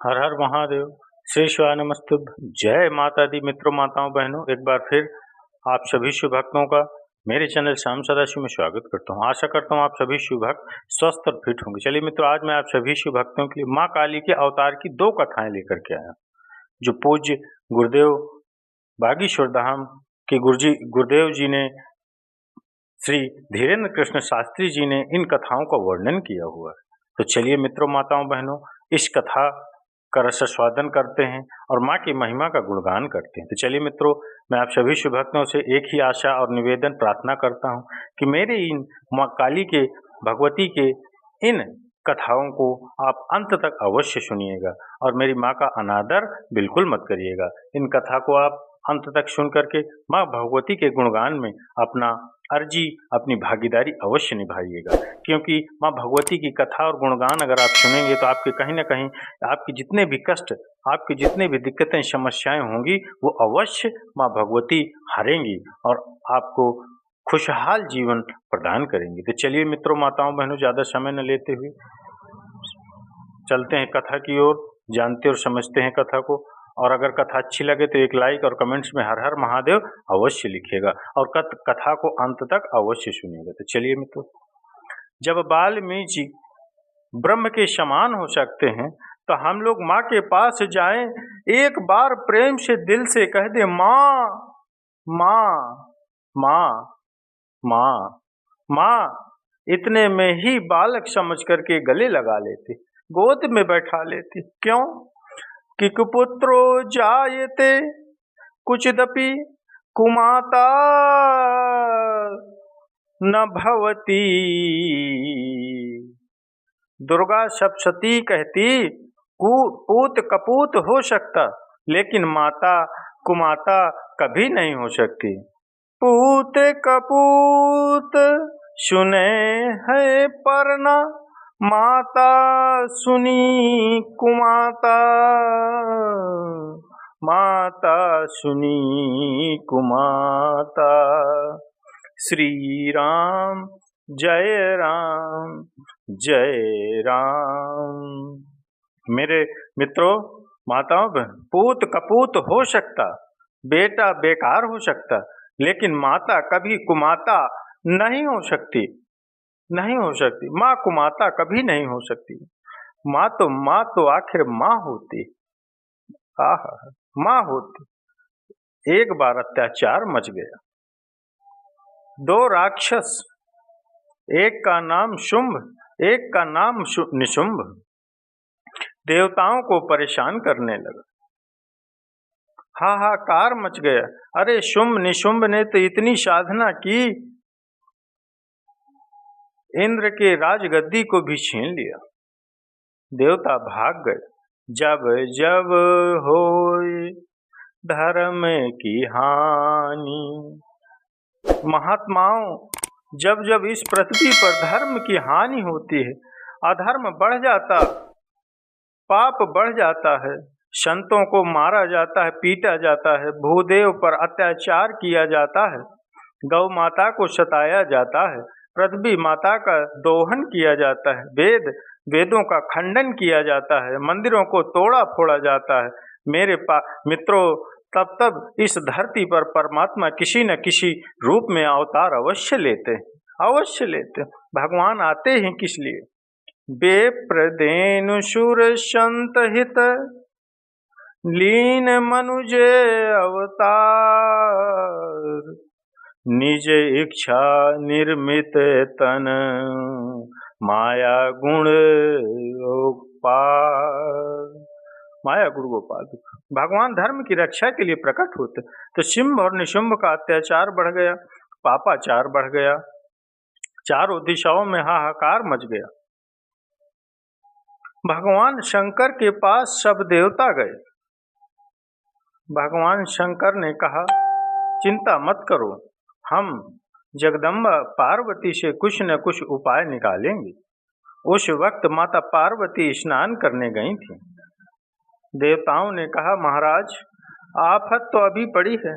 हर हर महादेव। श्री शिवाय नमस्तुभ्यं। जय माता दी। मित्रों, माताओं, बहनों, एक बार फिर आप सभी शिव भक्तों का मेरे चैनल श्याम सदाशिव में स्वागत करता हूँ। आशा करता हूँ आप सभी शिव भक्त स्वस्थ और फिट होंगे। चलिए मित्रों, आज मैं आप सभी शिव भक्तों के लिए माँ काली के अवतार की 2 कथाएं लेकर के आया, जो पूज्य गुरुदेव बागीश्वर धाम के गुरुदेव जी ने, श्री धीरेन्द्र कृष्ण शास्त्री जी ने इन कथाओं का वर्णन किया हुआ है। तो चलिए मित्रों, माताओं, बहनों, इस कथा का रसास्वादन करते हैं और माँ की महिमा का गुणगान करते हैं। तो चलिए मित्रों, मैं आप सभी शिव भक्तों से एक ही आशा और निवेदन प्रार्थना करता हूँ कि मेरे इन माँ काली के, भगवती के इन कथाओं को आप अंत तक अवश्य सुनिएगा और मेरी माँ का अनादर बिल्कुल मत करिएगा। इन कथा को आप अंत तक सुन करके माँ भगवती के गुणगान में अपना अर्जी, अपनी भागीदारी अवश्य निभाइएगा, क्योंकि माँ भगवती की कथा और गुणगान अगर आप सुनेंगे तो आपके कहीं ना कहीं आपके जितने भी कष्ट, आपकी जितने भी दिक्कतें, समस्याएं होंगी, वो अवश्य माँ भगवती हरेंगी और आपको खुशहाल जीवन प्रदान करेंगी। तो चलिए मित्रों, माताओं, बहनों, ज़्यादा समय न लेते हुए चलते हैं कथा की ओर, जानते और समझते हैं कथा को। और अगर कथा अच्छी लगे तो एक लाइक और कमेंट्स में हर हर महादेव अवश्य लिखिएगा और कथा को अंत तक अवश्य सुनिएगा। तो चलिए मित्रों, जब वाल्मीकि जी ब्रह्म के समान हो सकते हैं तो हम लोग माँ के पास जाएं, एक बार प्रेम से दिल से कह दे माँ माँ माँ माँ माँ। इतने में ही बालक समझ करके गले लगा लेते, गोद में बैठा लेते। क्यों? कि कुपुत्रो जायते कुचिदपि कुमाता न भवती। दुर्गा सप्तशती कहती, पूत कपूत हो सकता, लेकिन माता कुमाता कभी नहीं हो सकती। पूत कपूत सुने है पर न माता सुनी कुमाता, माता सुनी कुमाता। श्री राम जय राम जय राम। मेरे मित्रों, माताओं, पूत कपूत हो सकता, बेटा बेकार हो सकता, लेकिन माता कभी कुमाता नहीं हो सकती, नहीं हो सकती। माँ कुमाता कभी नहीं हो सकती। माँ तो आखिर माँ होती। आहा, माँ होती। एक बार अत्याचार मच गया। 2 राक्षस, एक का नाम शुंभ, एक का नाम निशुंभ, देवताओं को परेशान करने लगा। हाहाकार मच गया। अरे शुंभ निशुंभ ने तो इतनी साधना की, इंद्र के राजगद्दी को भी छीन लिया। देवता भाग गए। जब जब होए धर्म की हानि, महात्माओं, जब जब इस पृथ्वी पर धर्म की हानि होती है, अधर्म बढ़ जाता, पाप बढ़ जाता है, संतों को मारा जाता है, पीटा जाता है, भूदेव पर अत्याचार किया जाता है, गौ माता को सताया जाता है, पृथ्वी माता का दोहन किया जाता है, वेदों का खंडन किया जाता है, मंदिरों को तोड़ा फोड़ा जाता है, मेरे मित्रों, तब इस धरती पर परमात्मा किसी न किसी रूप में अवतार अवश्य लेते हैं, अवश्य लेते हैं। भगवान आते हैं किस लिए? बेप्रदेनु सुर संत हित, लीन मनुज अवतार, निज इच्छा निर्मित तन, माया गुण गोपाल। माया गुरु गोपाल भगवान धर्म की रक्षा के लिए प्रकट होते। तो शुंभ और निशुंभ का अत्याचार बढ़ गया, पापाचार बढ़ गया, चारों दिशाओं में हाहाकार मच गया। भगवान शंकर के पास सब देवता गए। भगवान शंकर ने कहा, चिंता मत करो, हम जगदम्बा पार्वती से कुछ न कुछ उपाय निकालेंगे। उस वक्त माता पार्वती स्नान करने गई थी। देवताओं ने कहा, महाराज, आफत तो अभी पड़ी है,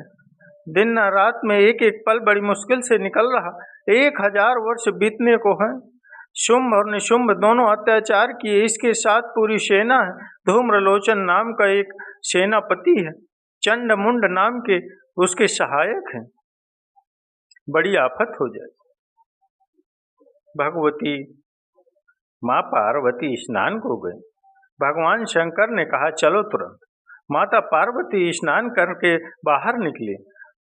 दिन रात में एक एक पल बड़ी मुश्किल से निकल रहा, 1000 वर्ष बीतने को है, शुंभ और निशुंभ दोनों अत्याचार किए। इसके साथ पूरी सेना है। धूम्रलोचन नाम का एक सेनापति है। चंड मुंड नाम के उसके सहायक हैं। बड़ी आफत हो जाए। भगवती माँ पार्वती स्नान को गई। भगवान शंकर ने कहा चलो तुरंत। माता पार्वती स्नान करके बाहर निकली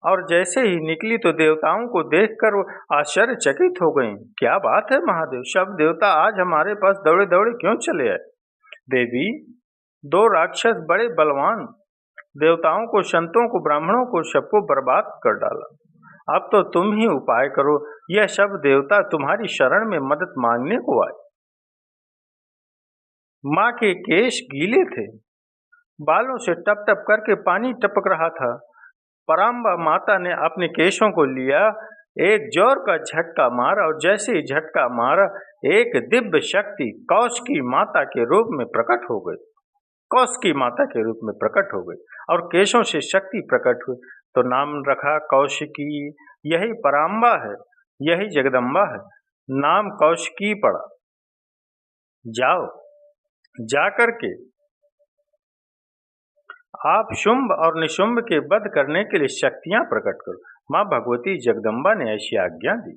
और जैसे ही निकली तो देवताओं को देखकर वो आश्चर्यचकित हो गईं। क्या बात है महादेव, सब देवता आज हमारे पास दौड़े दौड़े क्यों चले आए? देवी, दो राक्षस बड़े बलवान देवताओं को, संतों को, ब्राह्मणों को, सबको बर्बाद कर डाला। अब तो तुम ही उपाय करो। यह सब देवता तुम्हारी शरण में मदद मांगने को आए। माँ के केश गीले थे, बालों से टप टप करके पानी टपक रहा था। पराम्बा माता ने अपने केशों को लिया, एक जोर का झटका मारा और जैसे ही झटका मारा एक दिव्य शक्ति कौशिकी माता के रूप में प्रकट हो गई। कौशिकी माता के रूप में प्रकट हो गई और केशों से शक्ति प्रकट हुई। तो नाम रखा कौशिकी। यही पराम्बा है, यही जगदम्बा है। नाम कौशिकी पड़ा। जाओ, जाकर के आप शुंभ और निशुंभ के वध करने के लिए शक्तियां प्रकट करो। माँ भगवती जगदम्बा ने ऐसी आज्ञा दी।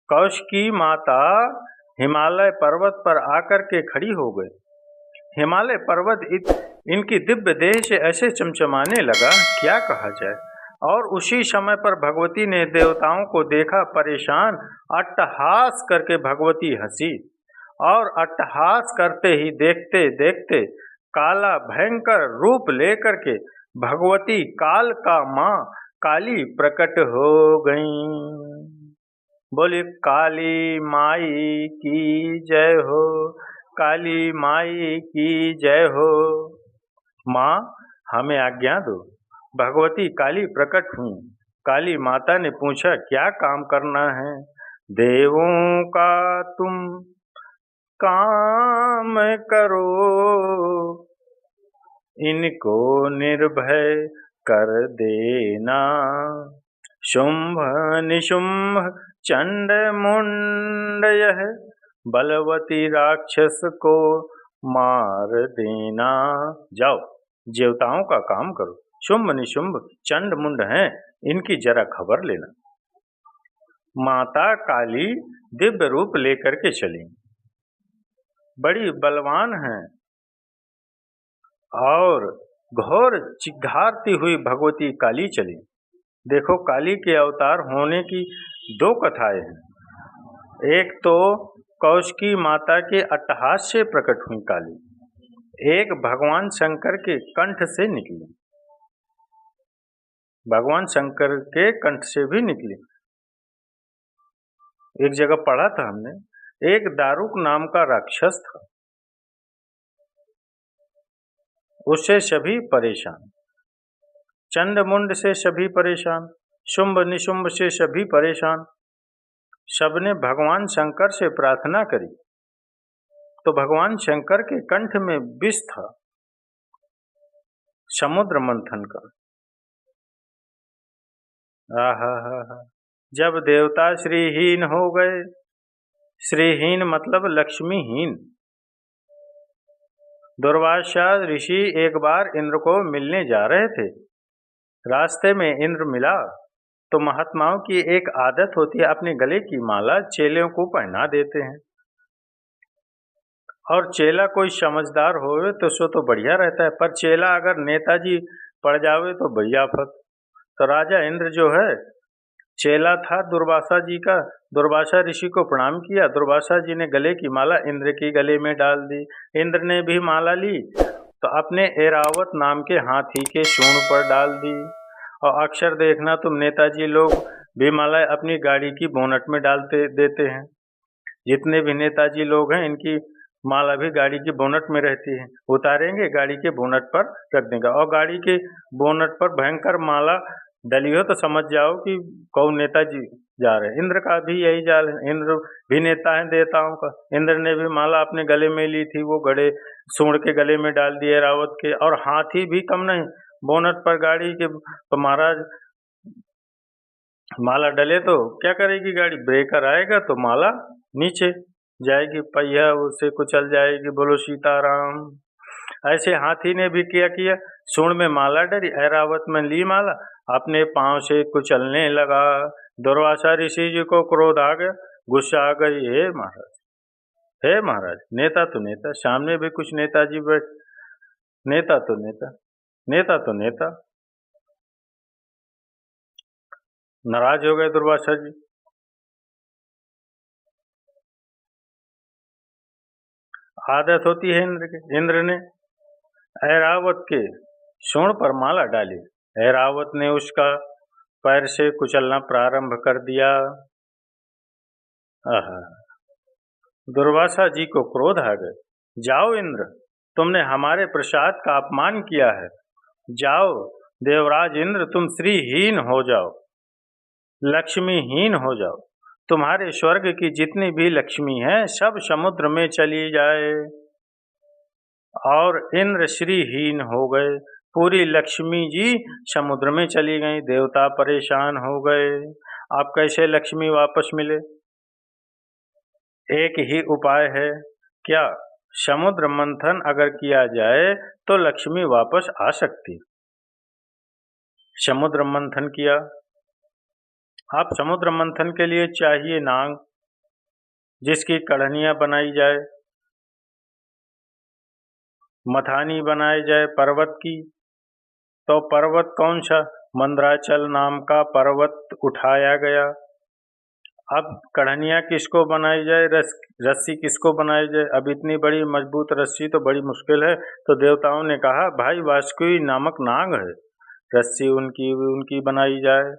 कौशिकी माता हिमालय पर्वत पर आकर के खड़ी हो गई। हिमालय पर्वत इनकी दिव्य देह से ऐसे चमचमाने लगा, क्या कहा जाए। और उसी समय पर भगवती ने देवताओं को देखा परेशान। अट्टहास करके भगवती हंसी और अट्टहास करते ही देखते देखते काला भयंकर रूप लेकर के भगवती काल का माँ काली प्रकट हो गईं। बोली काली माई की जय हो, काली माई की जय हो। माँ, हमें आज्ञा दो। भगवती काली प्रकट हुई। काली माता ने पूछा, क्या काम करना है? देवों का तुम काम करो, इनको निर्भय कर देना। शुंभ निशुंभ चंड मुंड यह बलवती राक्षस को मार देना। जाओ, देवताओं का काम करो। शुंभ निशुंभ चंड मुंड हैं, इनकी जरा खबर लेना। माता काली दिव्य रूप लेकर के चली। बड़ी बलवान हैं और घोर चिघारती हुई भगवती काली चली। देखो, काली के अवतार होने की दो कथाएं हैं। एक तो कौशिकी माता के अट्टहास से प्रकट हुई काली, एक भगवान शंकर के कंठ से निकली। भगवान शंकर के कंठ से भी निकली। एक जगह पढ़ा था हमने, एक दारुक नाम का राक्षस था, उससे सभी परेशान। चंडमुंड से सभी परेशान, शुंभ निशुंभ से सभी परेशान। सबने भगवान शंकर से प्रार्थना करी तो भगवान शंकर के कंठ में विष था, समुद्र मंथन का। आहा, जब देवता श्रीहीन हो गए, श्रीहीन मतलब लक्ष्मीहीन। दुर्वासा ऋषि एक बार इंद्र को मिलने जा रहे थे। रास्ते में इंद्र मिला तो महात्माओं की एक आदत होती है, अपने गले की माला चेलों को पहना देते हैं। और चेला कोई समझदार होवे तो सो तो बढ़िया रहता है, पर चेला अगर नेताजी पड़ जावे तो बड़ी आफत। तो राजा इंद्र जो है, चेला था दुर्वासा जी का, दुर्वासा ऋषि को प्रणाम किया। दुर्वासा जी ने गले की माला इंद्र के गले में डाल दी। इंद्र ने भी माला ली तो अपने ऐरावत नाम के हाथी के सूंड पर डाल दी। और अक्सर देखना तुम, नेताजी लोग भी माला अपनी गाड़ी की बोनट में डालते देते हैं। जितने भी नेताजी लोग हैं, इनकी माला भी गाड़ी की बोनट में रहती है। उतारेंगे, गाड़ी के बोनट पर रख देंगे। और गाड़ी के बोनट पर भयंकर माला डली हो तो समझ जाओ कि कौन नेताजी जा रहे हैं। इंद्र का भी यही जाल है। इंद्र भी नेता है देवताओं का। इंद्र ने भी माला अपने गले में ली थी, वो गड़े सूंड के गले में डाल दिए रावत के। और हाथी भी कम नहीं, बोनट पर गाड़ी के। तो महाराज माला डले तो क्या करेगी गाड़ी, ब्रेकर आएगा तो माला नीचे। जाएगी, पहिया उसे कुचल जाएगी। बोलो सीताराम। ऐसे हाथी ने भी क्या किया, सूंड में माला डरी, ऐरावत में ली माला, अपने पांव से कुचलने लगा। दुर्वासा ऋषि जी को क्रोध आ गया, गुस्सा आ गई। हे महाराज, नेता तो नेता, सामने भी कुछ नेताजी बैठ, नेता तो नेता, नेता तो नेता। नाराज हो गए दुर्वासा जी। आदत होती है इंद्र के। इंद्र ने ऐरावत के सूंड पर माला डाली। ऐरावत ने उसका पैर से कुचलना प्रारंभ कर दिया। दुर्वासा जी को क्रोध आ गए। जाओ इंद्र, तुमने हमारे प्रसाद का अपमान किया है। जाओ देवराज इंद्र, तुम श्रीहीन हो जाओ, लक्ष्मीहीन हो जाओ। तुम्हारे स्वर्ग की जितनी भी लक्ष्मी है सब समुद्र में चली जाए। और इंद्र श्रीहीन हो गए, पूरी लक्ष्मी जी समुद्र में चली गई। देवता परेशान हो गए, अब कैसे लक्ष्मी वापस मिले। एक ही उपाय है, क्या समुद्र मंथन अगर किया जाए तो लक्ष्मी वापस आ सकती। समुद्र मंथन किया। अब समुद्र मंथन के लिए चाहिए नाग, जिसकी कढ़नियां बनाई जाए, मथानी बनाई जाए पर्वत की। तो पर्वत कौन सा, मंदराचल नाम का पर्वत उठाया गया। अब कढ़नियां किसको बनाई जाए, रस्सी किसको बनाई जाए। अब इतनी बड़ी मजबूत रस्सी तो बड़ी मुश्किल है। तो देवताओं ने कहा भाई वासुकी नामक नाग है, रस्सी उनकी बनाई जाए।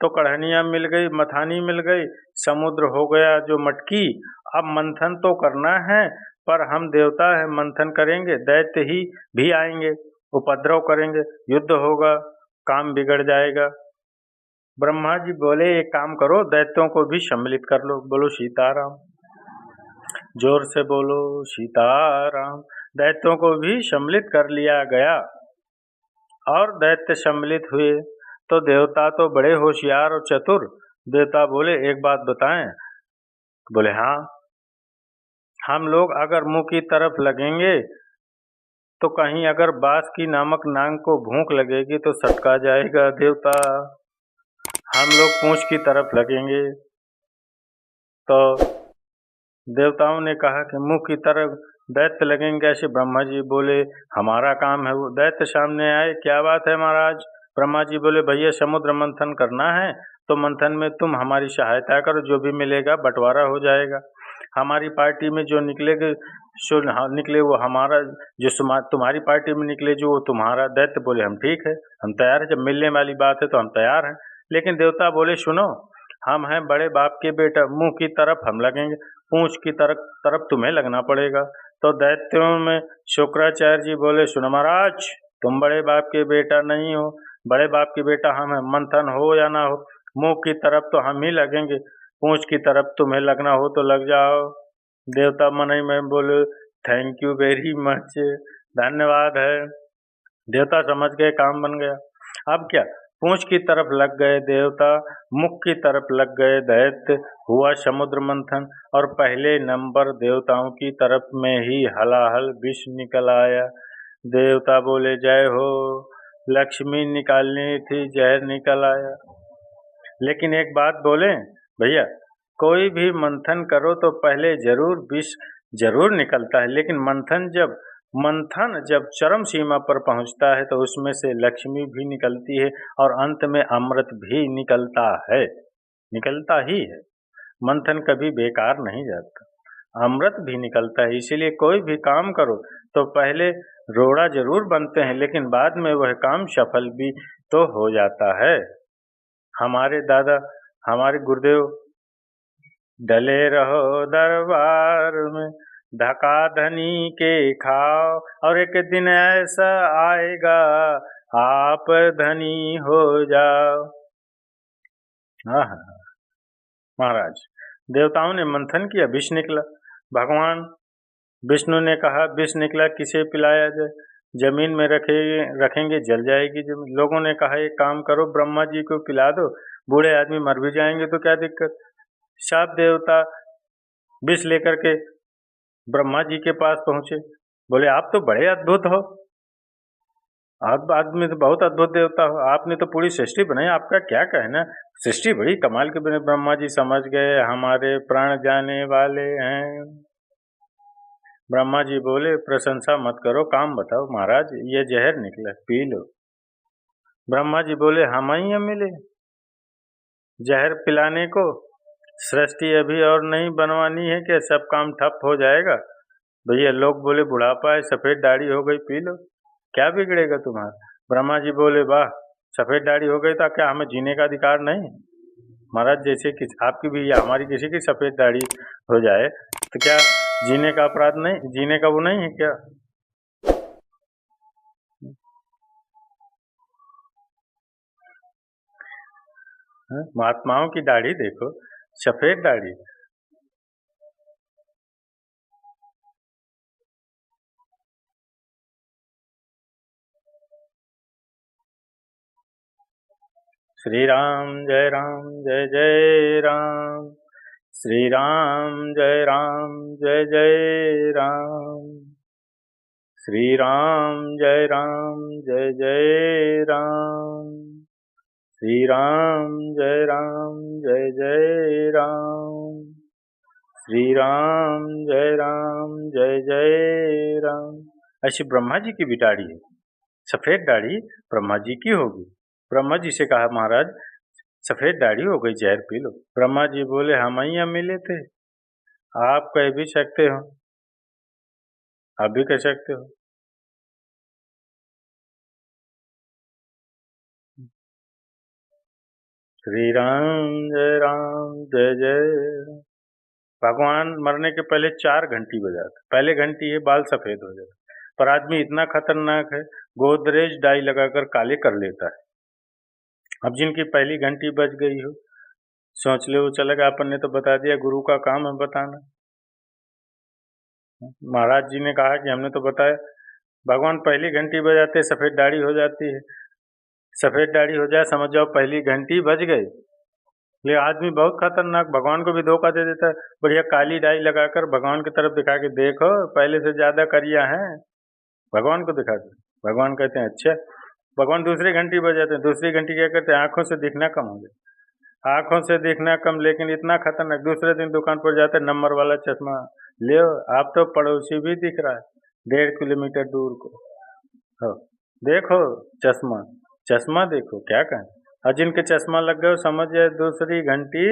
तो कढ़नियां मिल गई, मथानी मिल गई, समुद्र हो गया जो मटकी। अब मंथन तो करना है, पर हम देवता है, मंथन करेंगे, दैत्य ही भी आएंगे, उपद्रव करेंगे, युद्ध होगा, काम बिगड़ जाएगा। ब्रह्मा जी बोले एक काम करो, दैत्यों को भी सम्मिलित कर लो। बोलो सीताराम, जोर से बोलो सीताराम। दैत्यों को भी सम्मिलित कर लिया गया और दैत्य सम्मिलित हुए। तो देवता तो बड़े होशियार और चतुर। देवता बोले एक बात बताएं। बोले हाँ, हम लोग अगर मुंह की तरफ लगेंगे तो कहीं अगर बास की नामक नाग को भूख लगेगी तो सटका जाएगा देवता। हम लोग पूंछ की तरफ लगेंगे। तो देवताओं ने कहा कि मुंह की तरफ दैत्य लगेंगे ऐसे। ब्रह्मा जी बोले हमारा काम है वो। दैत्य सामने आए, क्या बात है महाराज। ब्रह्मा जी बोले भैया समुद्र मंथन करना है, तो मंथन में तुम हमारी सहायता करो, जो भी मिलेगा बंटवारा हो जाएगा। हमारी पार्टी में जो निकलेगा निकले वो हमारा, जो तुम्हारी पार्टी में निकले जो वो तुम्हारा। दैत्य बोले हम ठीक है, हम तैयार है, जब मिलने वाली बात है तो हम तैयार हैं। लेकिन देवता बोले सुनो, हम हैं बड़े बाप के बेटा, मुंह की तरफ हम लगेंगे, पूंछ की तरफ तुम्हें लगना पड़ेगा। तो दैत्यों में शुक्राचार्य जी बोले सुनो महाराज, तुम बड़े बाप के बेटा नहीं हो, बड़े बाप के बेटा हम हैं। मंथन हो या ना हो, मुंह की तरफ तो हम ही लगेंगे, पूंछ की तरफ तुम्हें लगना हो तो लग जाओ। देवता मन ही में बोले थैंक यू वेरी मच, धन्यवाद है। देवता समझ गए काम बन गया। अब क्या, पूंछ की तरफ लग गए देवता, मुख की तरफ लग गए दैत्य। हुआ समुद्र मंथन और पहले नंबर देवताओं की तरफ में ही हलाहल विष निकल आया। देवता बोले जय हो, लक्ष्मी निकालनी थी, जहर निकल आया। लेकिन एक बात बोले भैया, कोई भी मंथन करो तो पहले जरूर विष जरूर निकलता है, लेकिन मंथन जब चरम सीमा पर पहुंचता है तो उसमें से लक्ष्मी भी निकलती है और अंत में अमृत भी निकलता है, निकलता ही है। मंथन कभी बेकार नहीं जाता, अमृत भी निकलता है। इसीलिए कोई भी काम करो तो पहले रोड़ा जरूर बनते हैं, लेकिन बाद में वह काम सफल भी तो हो जाता है। हमारे दादा, हमारे गुरुदेव, डले रहो दरबार में, धका धनी के खाओ, और एक दिन ऐसा आएगा आप धनी हो जाओ। महाराज, देवताओं ने मंथन किया, विष निकला। भगवान विष्णु ने कहा विष निकला, किसे पिलाया जाए, जमीन में रखेंगे जल जाएगी जमीन। लोगों ने कहा एक काम करो, ब्रह्मा जी को पिला दो, बूढ़े आदमी मर भी जाएंगे तो क्या दिक्कत। सब देवता विष लेकर के ब्रह्मा जी के पास पहुंचे। बोले आप तो बड़े अद्भुत हो, आप आदमी तो बहुत अद्भुत देवता हो, आपने तो पूरी सृष्टि बनाई, आपका क्या कहना। सृष्टि बड़ी कमाल के बने। ब्रह्मा जी समझ गए हमारे प्राण जाने वाले हैं। ब्रह्मा जी बोले प्रशंसा मत करो, काम बताओ महाराज, ये जहर निकला, पी लो। ब्रह्मा जी बोले हम ही मिले जहर पिलाने को, सृष्टि अभी और नहीं बनवानी है कि सब काम ठप हो जाएगा। भैया लोग बोले बुढ़ापा है, सफेद दाढ़ी हो गई, पी लो, क्या बिगड़ेगा तुम्हारा। ब्रह्मा जी बोले वाह, सफेद दाढ़ी हो गई तो क्या हमें जीने का अधिकार नहीं। महाराज जैसे कि आपकी भी या हमारी किसी की सफेद दाढ़ी हो जाए तो क्या जीने का अपराध नहीं, जीने का वो नहीं है क्या। महात्माओं की दाढ़ी देखो, सफेद दाढ़ी। श्री राम जय राम, श्री राम जय जय राम, श्री राम जय राम, श्री राम जय राम, श्री राम जय राम। ऐसी ब्रह्मा जी की भी दाढ़ी है, सफेद दाढ़ी ब्रह्मा जी की होगी। ब्रह्मा जी से कहा महाराज सफेद दाढ़ी हो गई, जहर पी लो। ब्रह्मा जी बोले हम ही मिले थे, आप कह भी सकते हो, आप भी कह सकते हो। श्री राम जय जय। भगवान मरने के पहले 4 घंटी बजाते, पहले घंटी है बाल सफेद हो जाते, पर आदमी इतना खतरनाक है गोदरेज डाई लगाकर काले कर लेता है। अब जिनकी पहली घंटी बज गई हो, सोच ले वो चलेगा, अपन ने तो बता दिया, गुरु का काम है बताना। महाराज जी ने कहा कि हमने तो बताया। भगवान पहली घंटी बजाते सफेद दाढ़ी हो जाती है, सफेद दाढ़ी हो जाए समझ जाओ पहली घंटी बज गई। ये आदमी बहुत खतरनाक, भगवान को भी धोखा दे देता है। बढ़िया काली डाई लगाकर भगवान की तरफ दिखा के देखो पहले से ज्यादा करिया है, भगवान को दिखाते। भगवान कहते हैं अच्छा। भगवान दूसरी घंटी बजाते हैं, दूसरी घंटी क्या करते हैं, आंखों से दिखना कम हो जाए, आंखों से दिखना कम, लेकिन इतना खतरनाक दूसरे दिन दुकान पर जाते नंबर वाला चश्मा ले, आप तो पड़ोसी भी दिख रहा है 1.5 किलोमीटर दूर को, हो देखो चश्मा, चश्मा देखो, क्या कहें। और जिनके चश्मा लग गए समझ जाए दूसरी घंटी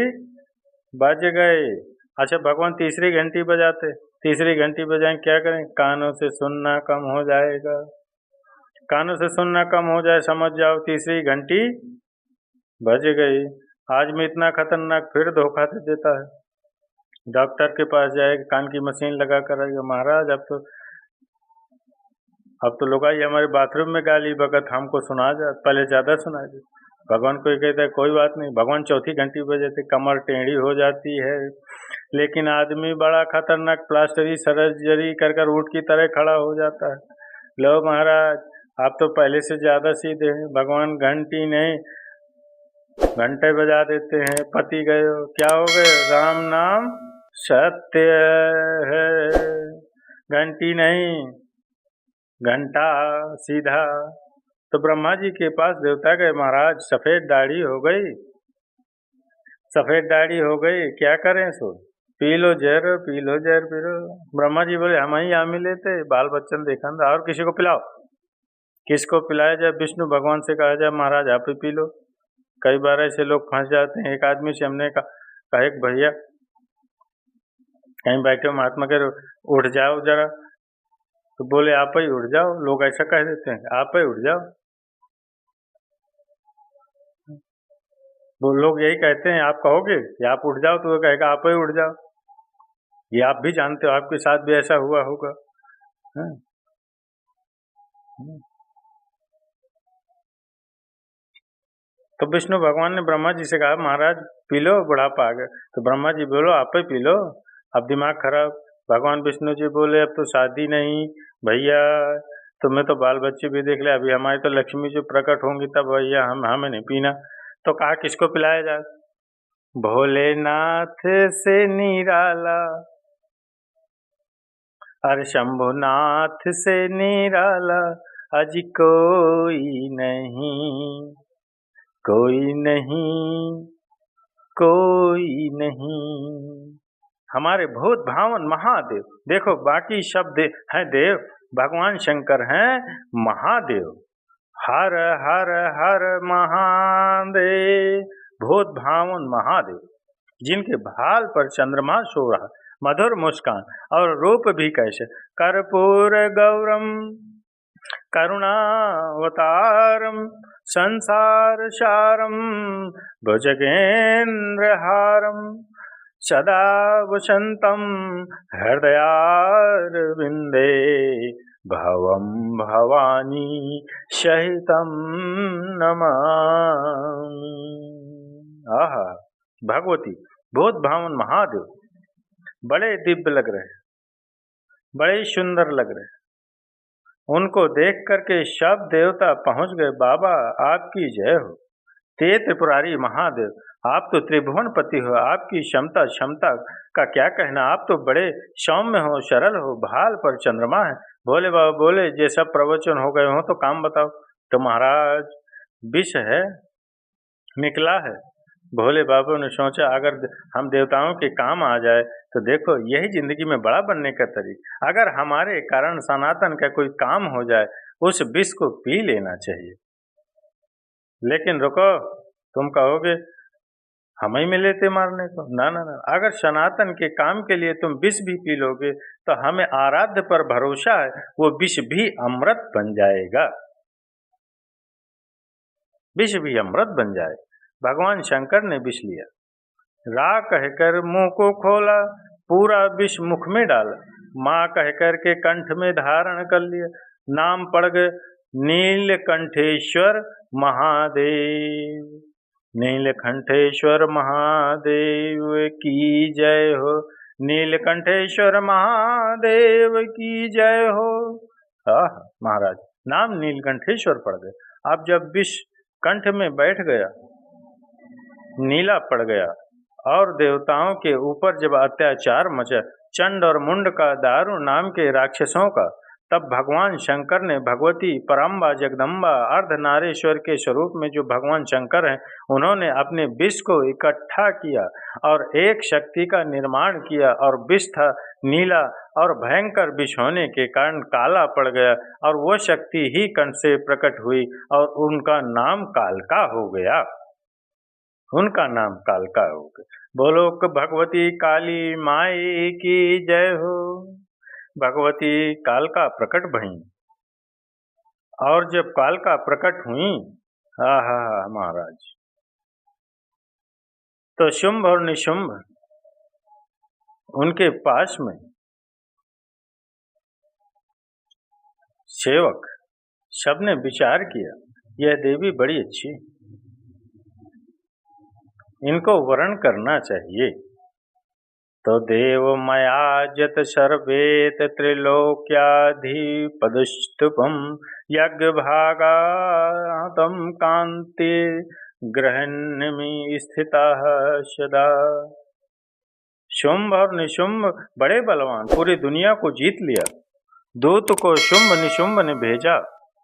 बज गए। अच्छा भगवान तीसरी घंटी बजाते, तीसरी घंटी बजाएं क्या करें, कानों से सुनना कम हो जाएगा, कानों से सुनना कम हो जाए समझ जाओ तीसरी घंटी बज गई। आज में इतना खतरनाक फिर धोखा दे देता है, डॉक्टर के पास जाएगा, कान की मशीन लगा कर आएगा, महाराज अब तो लोग आई हमारे बाथरूम में गाली बगत हमको सुना जा, पहले ज्यादा सुना जाए। भगवान को कहता है कोई बात नहीं, भगवान चौथी घंटी बजाते कमर टेढ़ी हो जाती है, लेकिन आदमी बड़ा खतरनाक प्लास्टरी सर्जरी कर कर ऊँट की तरह खड़ा हो जाता है। लो महाराज आप तो पहले से ज्यादा सीधे हैं, भगवान घंटी नहीं घंटे बजा देते हैं, पति गए हो, क्या हो गए, राम नाम सत्य है, घंटी नहीं घंटा सीधा। तो ब्रह्मा जी के पास देवता गए, महाराज सफेद दाढ़ी हो गई, सफेद दाढ़ी हो गई, क्या करें सो, पी लो जहर, पी लो जहर पी लो। ब्रह्मा जी बोले हम ही यहाँ मिले थे, बाल बच्चन देखा था, और किसी को पिलाओ, किसको पिलाया जाए, विष्णु भगवान से कहा जाए महाराज आप ही पी लो। कई बार ऐसे लोग फंस जाते हैं। एक आदमी से हमने कहा एक भैया कहीं बैठे हो, महात्मा कह रहे उठ जाओ जरा, तो बोले आप ही उठ जाओ, लोग ऐसा कह देते हैं आप ही उठ जाओ, वो लोग यही कहते हैं आप कहोगे कि आप उठ जाओ तो वो कहेगा आप ही उठ जाओ। ये आप भी जानते हो, आपके साथ भी ऐसा हुआ होगा। तो विष्णु भगवान ने ब्रह्मा जी से कहा महाराज पी लो, बुढ़ापा आ गया। तो ब्रह्मा जी बोलो आप ही पी लो, अब दिमाग खराब। भगवान विष्णु जी बोले अब तो शादी नहीं भैया, तुम्हें तो बाल बच्चे भी देख ले, अभी हमारी तो लक्ष्मी जी प्रकट होंगी तब भैया हमें नहीं पीना। तो कहा किसको पिलाया जाए, भोलेनाथ से निराला अरे शंभुनाथ से निराला अज कोई नहीं, कोई नहीं, कोई नहीं। हमारे भूत भावन महादेव, देखो बाकी शब्द हैं देव, भगवान शंकर हैं महादेव। हर हर हर महादेव, भूत भावन महादेव, जिनके भाल पर चंद्रमा सो रहा, मधुर मुस्कान और रूप भी कैसे, कर्पूर गौरम करुणावतारम संसार सारम भुजगेन्द्रहारम सदा वसंतम हृदयारविंदे भवम भवानी सहितम नमामि। आहा, भगवती बहुत भावन महादेव बड़े दिव्य लग रहे, बड़े सुंदर लग रहे। उनको देख करके सब देवता पहुंच गए। बाबा आपकी जय हो, ते त्रिपुरारी महादेव, आप तो त्रिभुवनपति हो, आपकी क्षमता का क्या कहना। आप तो बड़े सौम्य हो, सरल हो, भाल पर चंद्रमा है। भोले बाबा बोले, ये सब प्रवचन हो गए हो तो काम बताओ। तो महाराज विष है, निकला है। भोले बाबा ने सोचा अगर हम देवताओं के काम आ जाए तो देखो यही जिंदगी में बड़ा बनने का तरीका। अगर हमारे कारण सनातन का कोई काम हो जाए, उस विष को पी लेना चाहिए। लेकिन रुको, तुम कहोगे हम ही मिले थे मारने को। ना ना ना, अगर सनातन के काम के लिए तुम विष भी पी लोगे तो हमें आराध्य पर भरोसा है, वो विष भी अमृत बन जाएगा, विष भी अमृत बन जाए। भगवान शंकर ने विष लिया, रा कहकर मुंह को खोला, पूरा विष मुख में डाला, माँ कहकर के कंठ में धारण कर लिया। नाम पड़ गए नीलकंठेश्वर महादेव, नीलकंठेश्वर महादेव की जय हो, नीलकंठेश्वर महादेव की जय हो। आह महाराज, नाम नीलकंठेश्वर पड़ गए। अब जब विष कंठ में बैठ गया, नीला पड़ गया और देवताओं के ऊपर जब अत्याचार मचा, चंड और मुंड का, दारू नाम के राक्षसों का, तब भगवान शंकर ने भगवती परम्बा जगदम्बा अर्धनारेश्वर के स्वरूप में जो भगवान शंकर हैं, उन्होंने अपने विष को इकट्ठा किया और एक शक्ति का निर्माण किया। और विष था नीला और भयंकर विष होने के कारण काला पड़ गया, और वो शक्ति ही कंठ से प्रकट हुई और उनका नाम कालका हो गया, उनका नाम कालका हो गया। बोलो भगवती काली माई की जय हो। भगवती कालका प्रकट भई, और जब कालका प्रकट हुई, आहा महाराज, तो शुंभ और निशुंभ उनके पास में सेवक, सबने विचार किया यह देवी बड़ी अच्छी, इनको वर्ण करना चाहिए। तो देव मयाजत सर्वेत त्रिलोक्याधिपदुष्टुपम यज्ञ भागातम कांति ग्रहण्यमि स्थितः सदा। शुंभ और निशुंभ बड़े बलवान, पूरी दुनिया को जीत लिया। दूत को शुंभ निशुंभ ने भेजा,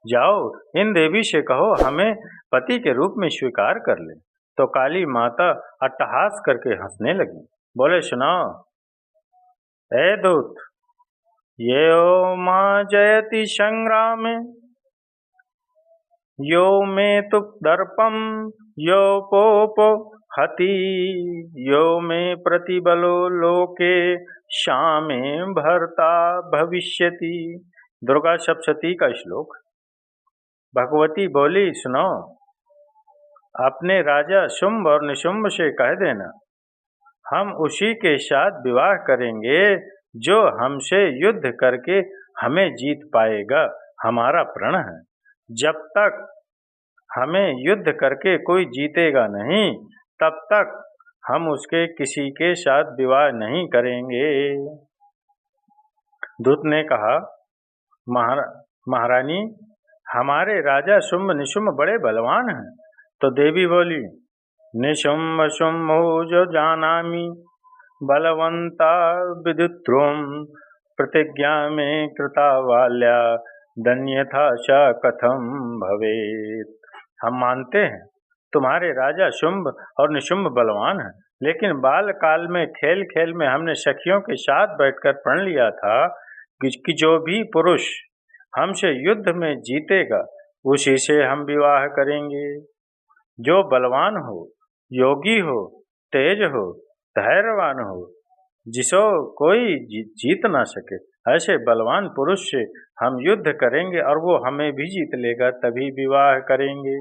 जाओ इन देवी से कहो हमें पति के रूप में स्वीकार कर ले। तो काली माता अट्टहास करके हंसने लगी, बोले सुनाओ ए दूत, ये माँ जयति संग्राम, यो में तु दर्पम, यो पोपो हति, यो में प्रतिबलो लोके शामे भरता भविष्यति। दुर्गा सप्तशती का श्लोक। भगवती बोली सुनो, अपने राजा शुंभ और निशुंभ से कह देना हम उसी के साथ विवाह करेंगे जो हमसे युद्ध करके हमें जीत पाएगा, हमारा प्रण है। जब तक हमें युद्ध करके कोई जीतेगा नहीं, तब तक हम उसके किसी के साथ विवाह नहीं करेंगे। दूत ने कहा महारानी, हमारे राजा शुंभ निशुंभ बड़े बलवान हैं। तो देवी बोली, निशुंभ शुंभो जो जानामि, बलवंता विदुत्रोम प्रतिज्ञा में कृता वाल्या धन्यथा च कथम भवेत। हम मानते हैं तुम्हारे राजा शुंभ और निशुंभ बलवान हैं, लेकिन बाल काल में खेल खेल में हमने सखियों के साथ बैठकर प्रण लिया था कि जो भी पुरुष हमसे युद्ध में जीतेगा उसी से हम विवाह करेंगे। जो बलवान हो, योगी हो, तेज हो, धैर्यवान हो, जिसो कोई जीत ना सके, ऐसे बलवान पुरुष से हम युद्ध करेंगे और वो हमें भी जीत लेगा, तभी विवाह करेंगे।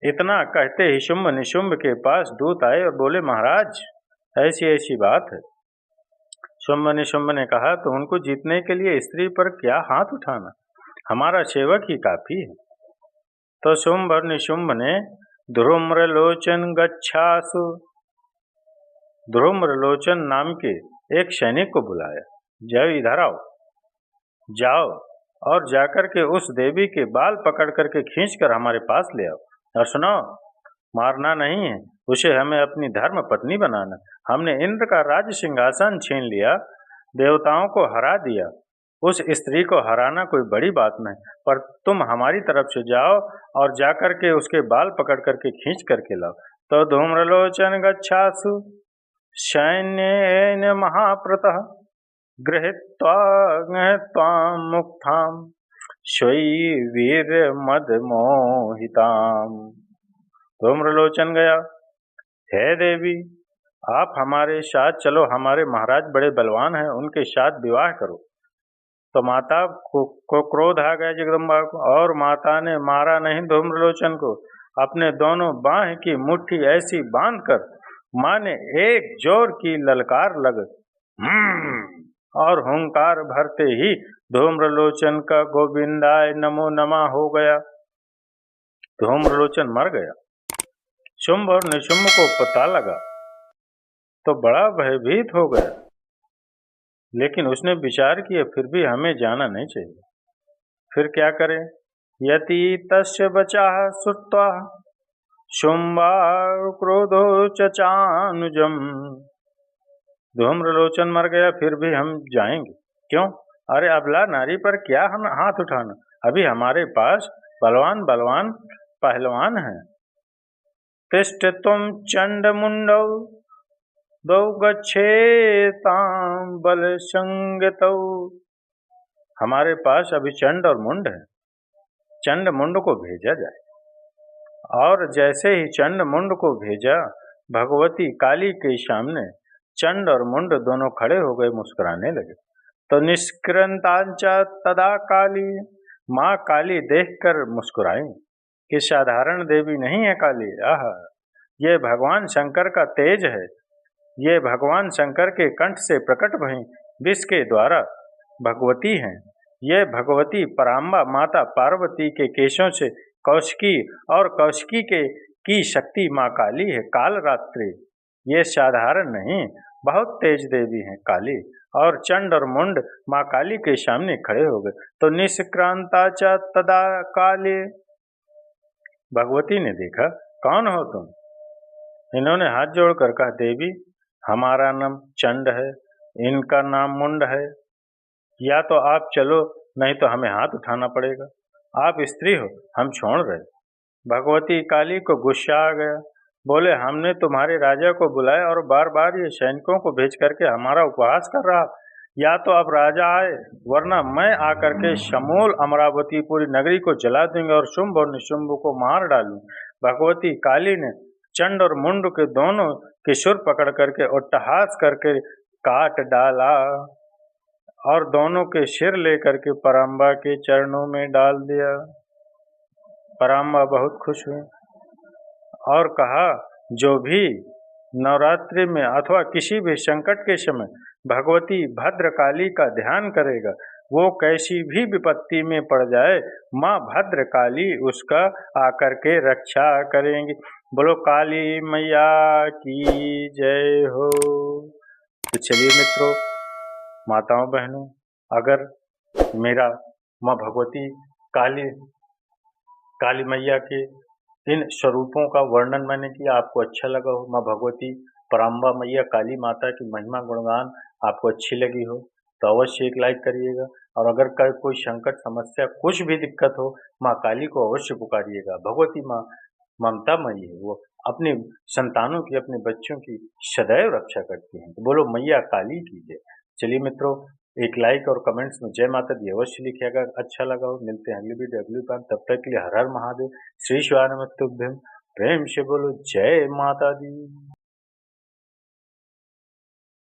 इतना कहते ही शुंभ निशुंभ के पास दूत आए और बोले, महाराज ऐसी ऐसी बात है। शुंभ निशुंभ ने कहा, तो उनको जीतने के लिए स्त्री पर क्या हाथ उठाना, हमारा सेवक ही काफी है। तो शुंभ और निशुंभ ने धूम्रलोचन गच्छासु, धूम्रलोचन नाम के एक सैनिक को बुलाया, जाओ इधर आओ, जाओ और जाकर के उस देवी के बाल पकड़ करके खींच कर हमारे पास ले आओ, और सुनो, मारना नहीं है, उसे हमें अपनी धर्म पत्नी बनाना। हमने इंद्र का राज सिंहासन छीन लिया, देवताओं को हरा दिया, उस स्त्री को हराना कोई बड़ी बात नहीं, पर तुम हमारी तरफ से जाओ और जाकर के उसके बाल पकड़ करके खींच करके लाओ। तो धूम्रलोचन गच्छासु सैन्येन महाप्रतः गृहीत्वा मुक्ताम स्वी वीर मद मोहिताम। धूम्रलोचन गया, हे देवी आप हमारे साथ चलो, हमारे महाराज बड़े बलवान हैं, उनके साथ विवाह करो। तो माता को क्रोध आ गया जगदम्बा को, और माता ने मारा नहीं धूम्रलोचन को, अपने दोनों बाह की मुट्ठी ऐसी बांधकर माँ ने एक जोर की ललकार लग और हुंकार भरते ही धूम्रलोचन का गोविंदाय नमो नमः हो गया। धूम्रलोचन मर गया। शुंभ और निशुंभ को पता लगा तो बड़ा भयभीत हो गया, लेकिन उसने विचार किया फिर भी हमें जाना नहीं चाहिए। फिर क्या करें? यति तस्य बचाः श्रुत्वा शुंभाक्रोधो चचानुजम। धूम्रलोचन मर गया, फिर भी हम जाएंगे क्यों? अरे अबला नारी पर क्या हम हाथ उठाना, अभी हमारे पास बलवान बलवान पहलवान हैं। तिष्ठ तुम चंड मुंडौ दौ गच्छेतां बल संगतौ। हमारे पास अभी चंड और मुंड है, चंड मुंड को भेजा जाए। और जैसे ही चंड मुंड को भेजा, भगवती काली के सामने चंड और मुंड दोनों खड़े हो गए, मुस्कुराने लगे। तो निष्क्रंतांचा तदा काली, माँ काली देखकर मुस्कुराई कि साधारण देवी नहीं है काली, आह ये भगवान शंकर का तेज है, ये भगवान शंकर के कंठ से प्रकट भई विष के द्वारा भगवती हैं। ये भगवती पराम्बा माता पार्वती के केशों से कौशिकी और कौशिकी के की शक्ति माँ काली है, कालरात्रि। ये साधारण नहीं, बहुत तेज देवी हैं काली। और चंड और मुंड माँ काली के सामने खड़े हो गए। तो निष्क्रांताचा तदा काली, भगवती ने देखा, कौन हो तुम? इन्होंने हाथ जोड़कर कहा, देवी हमारा नाम चंड है, इनका नाम मुंड है, या तो आप चलो नहीं तो हमें हाथ उठाना पड़ेगा। आप स्त्री हो, हम छोड़ रहे। भगवती काली को गुस्सा आ गया, बोले हमने तुम्हारे राजा को बुलाया और बार बार ये सैनिकों को भेज करके हमारा उपहास कर रहा, या तो अब राजा आए वरना मैं आकर के समूल अमरावती पूरी नगरी को जला दूंगी और शुंभ और निशुंभ को मार डालूंगी। भगवती काली ने चंड और मुंड के दोनों के सुर पकड़ करके अट्टहास करके काट डाला और दोनों के सिर लेकर के पराम्बा के चरणों में डाल दिया। पराम्बा बहुत खुश हुई और कहा, जो भी नवरात्रि में अथवा किसी भी संकट के समय भगवती भद्रकाली का ध्यान करेगा, वो कैसी भी विपत्ति में पड़ जाए, माँ भद्रकाली उसका आकर के रक्षा करेंगी। बोलो काली मैया की जय हो। तो चलिए मित्रों, माताओं बहनों, अगर मेरा माँ भगवती काली मैया के इन स्वरूपों का वर्णन मैंने किया, आपको अच्छा लगा हो, माँ भगवती पराम्बा मैया काली माता की महिमा गुणगान आपको अच्छी लगी हो तो अवश्य एक लाइक करिएगा। और अगर कोई संकट समस्या कुछ भी दिक्कत हो, माँ काली को अवश्य पुकारिएगा। भगवती माँ ममतामयी है, वो अपने संतानों की, अपने बच्चों की सदैव रक्षा करती हैं। तो बोलो मैया काली की जय। चलिए मित्रों, एक लाइक और कमेंट्स में जय माता दी अवश्य लिखिएगा अगर अच्छा लगा हो। मिलते हैं अगली वीडियो अगली बार, तब तक के लिए हर हर महादेव, श्री शिवानमस्तुभ्यम। प्रेम से बोलो जय माता दी।